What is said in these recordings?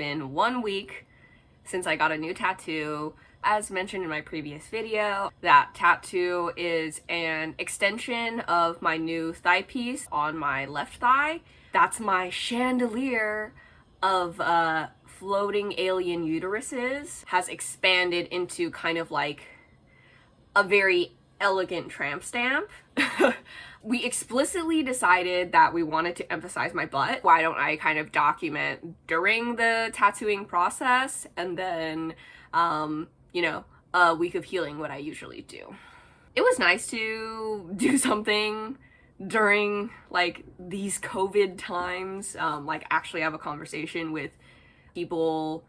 been 1 week since I got a new tattoo. As mentioned in my previous video, that tattoo is an extension of my new thigh piece on my left thigh. That's my chandelier of floating alien uteruses. Has expanded into kind of like a very elegant tramp stamp. We explicitly decided that we wanted to emphasize my butt. Why don't I kind of document during the tattooing process and then, you know, a week of healing what I usually do. It was nice to do something during like these COVID times, like actually have a conversation with people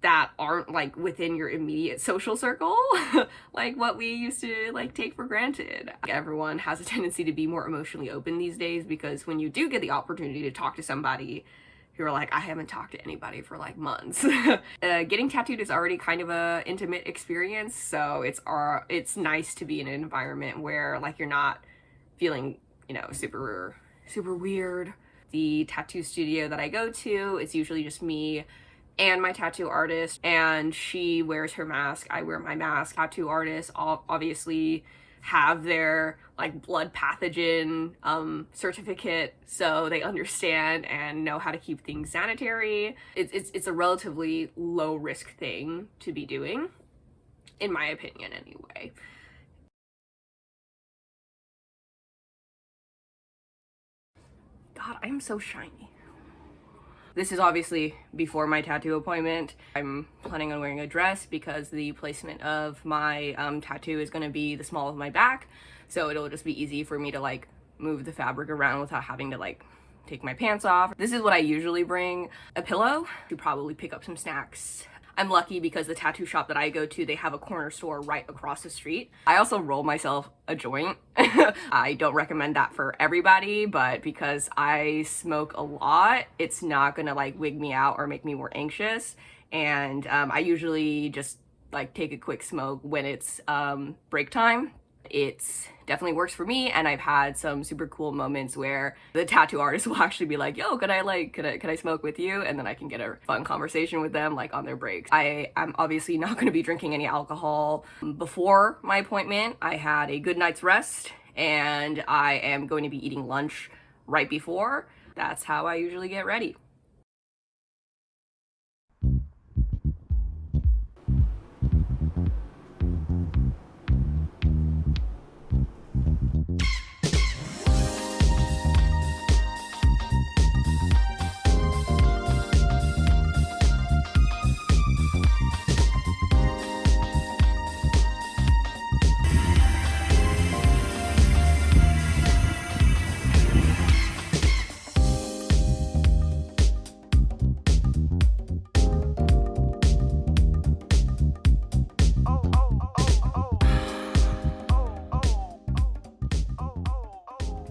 that aren't like within your immediate social circle, like what we used to like take for granted. Everyone has a tendency to be more emotionally open these days because when you do get the opportunity to talk to somebody, you're like, I haven't talked to anybody for like months. Getting tattooed is already kind of a intimate experience, so it's nice to be in an environment where like you're not feeling, you know, super weird. The tattoo studio that I go to, it's usually just me and my tattoo artist, and she wears her mask, I wear my mask. Tattoo artists obviously have their like blood pathogen certificate, so they understand and know how to keep things sanitary. It's a relatively low risk thing to be doing, in my opinion anyway. God, I am so shiny. This is obviously before my tattoo appointment. I'm planning on wearing a dress because the placement of my tattoo is going to be the small of my back, so it'll just be easy for me to like move the fabric around without having to like take my pants off. This is what I usually bring: a pillow, to probably pick up some snacks. I'm lucky because the tattoo shop that I go to, they have a corner store right across the street. I also roll myself a joint. I don't recommend that for everybody, but because I smoke a lot, it's not gonna like wig me out or make me more anxious. And I usually just like take a quick smoke when it's break time. It's definitely works for me, and I've had some super cool moments where the tattoo artist will actually be like, yo, could I smoke with you? And then I can get a fun conversation with them like on their breaks. I'm obviously not going to be drinking any alcohol before my appointment. I had a good night's rest, and I am going to be eating lunch right before. That's how I usually get ready.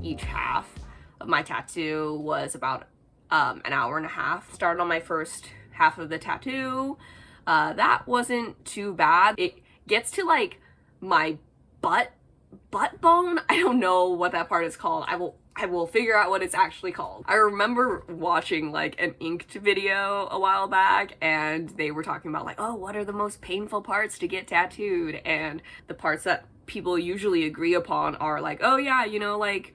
Each half of my tattoo was about an hour and a half. Started on my first half of the tattoo. That wasn't too bad. It gets to like my butt bone. I don't know what that part is called. I will figure out what it's actually called. I remember watching like an Inked video a while back, and they were talking about like, oh, what are the most painful parts to get tattooed? And the parts that people usually agree upon are like, oh yeah, you know, like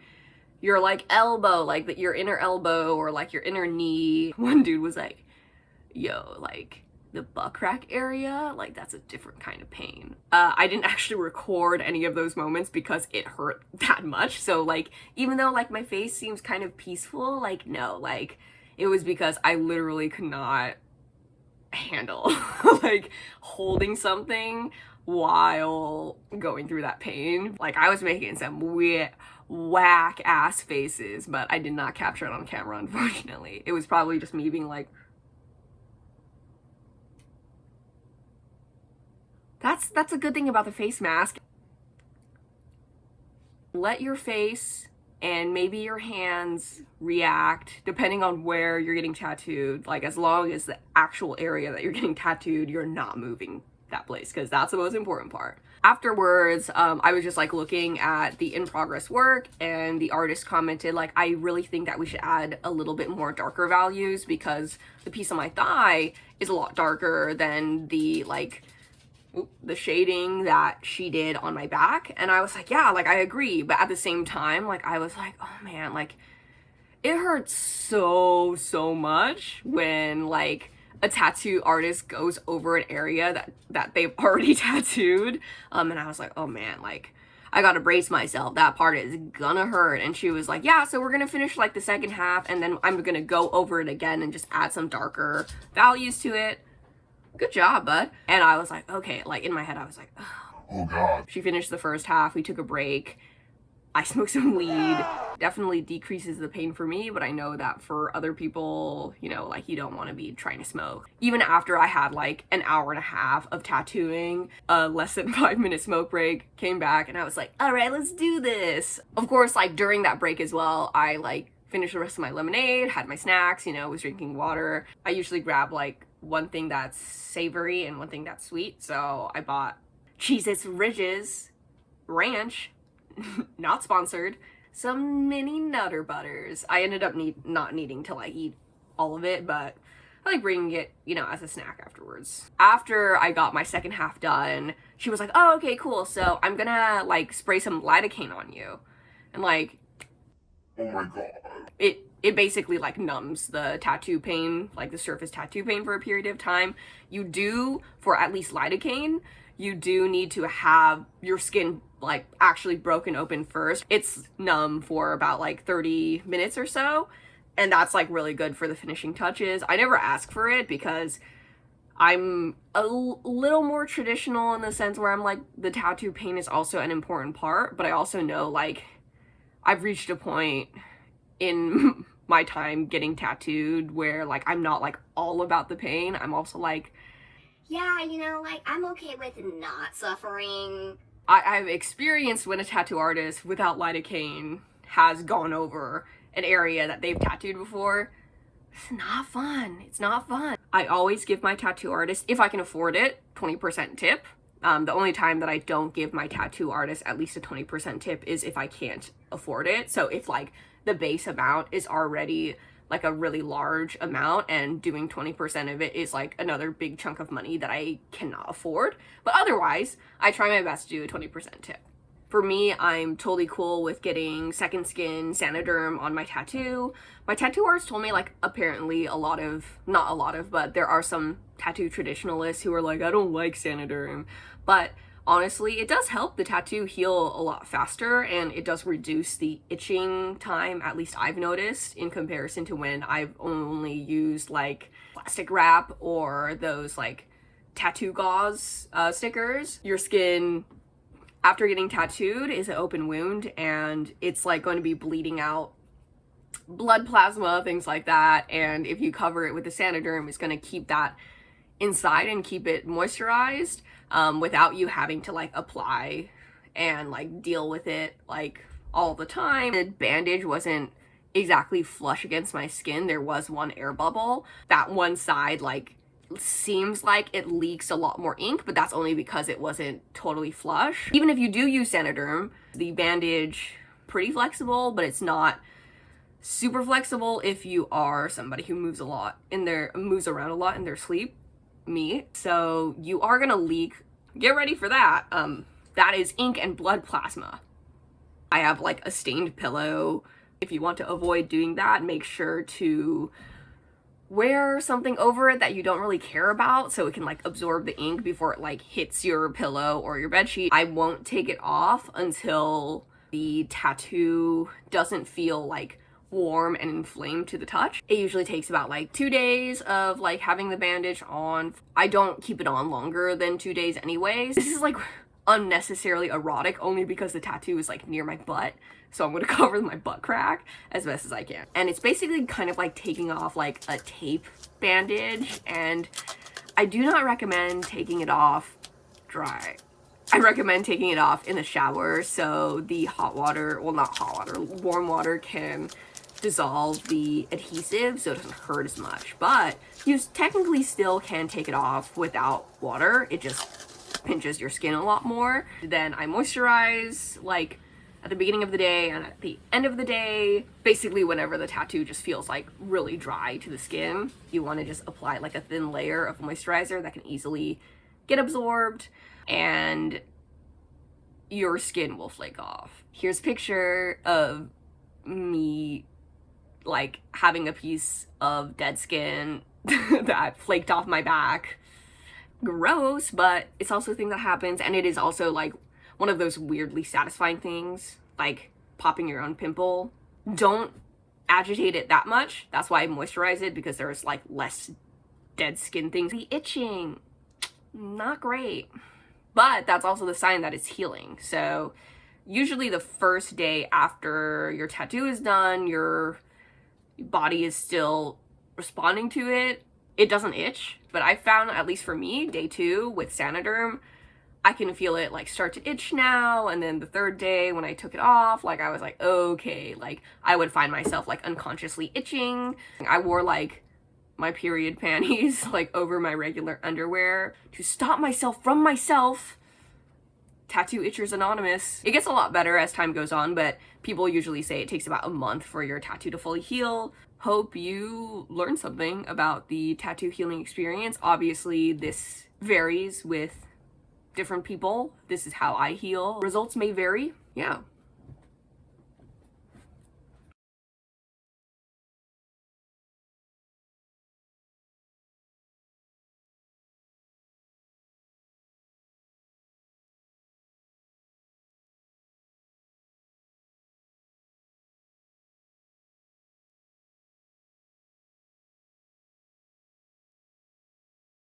your like elbow, like your inner elbow or like your inner knee. One dude was like, yo, like the butt crack area, like that's a different kind of pain. I didn't actually record any of those moments because it hurt that much. So like, even though like my face seems kind of peaceful, like no, like it was because I literally could not handle like holding something while going through that pain. Like I was making some whack ass faces, but I did not capture it on camera, unfortunately. It was probably just me being like, that's a good thing about the face mask. Let your face and maybe your hands react depending on where you're getting tattooed. Like as long as the actual area that you're getting tattooed, you're not moving that place, because that's the most important part. Afterwards, I was just like looking at the in-progress work, and the artist commented like, I really think that we should add a little bit more darker values because the piece on my thigh is a lot darker than the like the shading that she did on my back. And I was like, yeah, like I agree, but at the same time, like I was like, oh man, like it hurts so much when like a tattoo artist goes over an area that they've already tattooed. And I was like, oh man, like I gotta brace myself, that part is gonna hurt. And she was like, yeah, so we're gonna finish like the second half, and then I'm gonna go over it again and just add some darker values to it. Good job, bud. And I was like, okay, like in my head I was like, oh god. She finished the first half, we took a break, I smoked some weed. Definitely decreases the pain for me, but I know that for other people, you know, like you don't want to be trying to smoke. Even after I had like an hour and a half of tattooing, a less than 5-minute smoke break, came back and I was like, all right, let's do this. Of course, like during that break as well, I like finished the rest of my lemonade, had my snacks, you know, was drinking water. I usually grab like one thing that's savory and one thing that's sweet. So I bought Cheez-Its Ridges Ranch, not sponsored, some mini Nutter Butters. I ended up not needing to like eat all of it, but I like bringing it, you know, as a snack afterwards. After I got my second half done, she was like, oh, okay, cool. So I'm gonna like spray some lidocaine on you. And like, oh my god. It basically like numbs the tattoo pain, like the surface tattoo pain for a period of time. You do, for at least lidocaine, you do need to have your skin like actually broken open first. It's numb for about like 30 minutes or so, and that's like really good for the finishing touches. I never ask for it because I'm a little more traditional in the sense where I'm like, the tattoo pain is also an important part, but I also know like I've reached a point in my time getting tattooed where like I'm not like all about the pain. I'm also like, yeah, you know, like I'm okay with not suffering. I've experienced when a tattoo artist without lidocaine has gone over an area that they've tattooed before. It's not fun. It's not fun. I always give my tattoo artist, if I can afford it, 20% tip. The only time that I don't give my tattoo artist at least a 20% tip is if I can't afford it. So if like the base amount is already like a really large amount and doing 20% of it is like another big chunk of money that I cannot afford. But otherwise, I try my best to do a 20% tip. For me, I'm totally cool with getting second skin Sanoderm on my tattoo. My tattoo artist told me like apparently not a lot of, but there are some tattoo traditionalists who are like, I don't like Sanoderm. But honestly, it does help the tattoo heal a lot faster, and it does reduce the itching time, at least I've noticed, in comparison to when I've only used like plastic wrap or those like tattoo gauze stickers. Your skin after getting tattooed is an open wound, and it's like going to be bleeding out blood plasma, things like that. And if you cover it with the Sanoderm, it's going to keep that inside and keep it moisturized without you having to like apply and like deal with it like all the time. The bandage wasn't exactly flush against my skin. There was one air bubble. That one side like seems like it leaks a lot more ink, but that's only because it wasn't totally flush. Even if you do use Sanoderm, the bandage pretty flexible, but it's not super flexible if you are somebody who moves around a lot in their sleep. Me. So you are gonna leak. Get ready for that. That is ink and blood plasma. I have like a stained pillow. If you want to avoid doing that, make sure to wear something over it that you don't really care about so it can like absorb the ink before it like hits your pillow or your bedsheet. I won't take it off until the tattoo doesn't feel like warm and inflamed to the touch. It usually takes about like 2 days of like having the bandage on. I don't keep it on longer than 2 days anyways. This is like unnecessarily erotic only because the tattoo is like near my butt, so I'm gonna cover my butt crack as best as I can. And it's basically kind of like taking off like a tape bandage, and I do not recommend taking it off dry. I recommend taking it off in the shower so the hot water, well not hot water, warm water can dissolve the adhesive so it doesn't hurt as much. But you technically still can take it off without water. It just pinches your skin a lot more. Then I moisturize like at the beginning of the day and at the end of the day. Basically whenever the tattoo just feels like really dry to the skin, you want to just apply like a thin layer of moisturizer that can easily get absorbed and your skin will flake off. Here's a picture of me like having a piece of dead skin that flaked off my back. Gross, but it's also a thing that happens, and it is also like one of those weirdly satisfying things, like popping your own pimple. Don't agitate it that much. That's why I moisturize it, because there's like less dead skin things. The itching, not great, but that's also the sign that it's healing. So usually the first day after your tattoo is done, your body is still responding to it. It doesn't itch, but I found, at least for me, day 2 with Saniderm, I can feel it like start to itch now. And then the third day when I took it off, like I was like, okay, like I would find myself like unconsciously itching. I wore like my period panties like over my regular underwear to stop myself from myself. Tattoo Itchers Anonymous. It gets a lot better as time goes on, but people usually say it takes about a month for your tattoo to fully heal. Hope you learned something about the tattoo healing experience. Obviously, this varies with different people. This is how I heal. Results may vary. Yeah.